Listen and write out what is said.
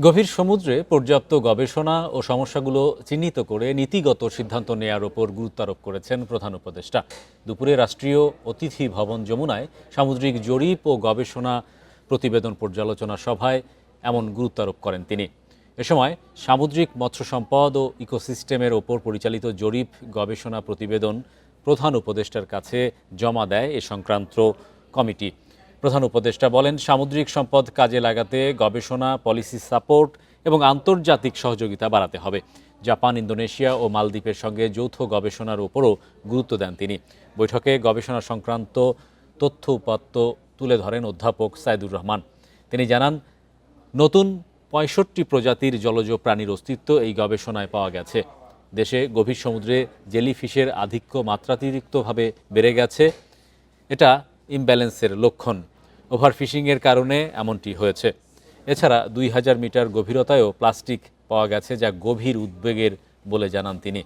গভীর সমুদ্রে পর্যাপ্ত গবেষণা ও সমস্যাগুলো চিহ্নিত করে নীতিগত সিদ্ধান্ত নেয়ার ওপর গুরুত্ব আরোপ করেছেন প্রধান উপদেষ্টা। দুপুরে রাষ্ট্রীয় অতিথি ভবন যমুনায় সামুদ্রিক জরিপ ও গবেষণা প্রতিবেদন পর্যালোচনা সভায় এমন গুরুত্ব আরোপ করেন তিনি। এ সময় সামুদ্রিক মৎস্য সম্পদ ও ইকোসিস্টেমের ওপর পরিচালিত জরিপ গবেষণা প্রতিবেদন প্রধান উপদেষ্টার কাছে জমা দেয় এ সংক্রান্ত কমিটি। প্রধান উপদেষ্টা বলেন, সামুদ্রিক সম্পদ কাজে লাগাতে গবেষণা, পলিসি সাপোর্ট এবং আন্তর্জাতিক সহযোগিতা বাড়াতে হবে। জাপান, ইন্দোনেশিয়া ও মালদ্বীপের সঙ্গে যৌথ গবেষণার উপরও গুরুত্ব দেন তিনি। বৈঠকে গবেষণা সংক্রান্ত তথ্য উপাত্ত তুলে ধরেন অধ্যাপক সাইদুর রহমান। তিনি জানান, নতুন ৬৫ প্রজাতির জলজ প্রাণীর অস্তিত্ব এই গবেষণায় পাওয়া গেছে। দেশে গভীর সমুদ্রে জেলিফিশের আধিক্য মাত্রাতিরিক্তভাবে বেড়ে গেছে। এটা ইমব্যালেন্সের লক্ষণ। ওভারফিশিংয়ের কারণে এমনটি হয়েছে। এছাড়া ২০০০ মিটার গভীরতায়ও প্লাস্টিক পাওয়া গেছে, যা গভীর উদ্বেগের বলে জানান তিনি।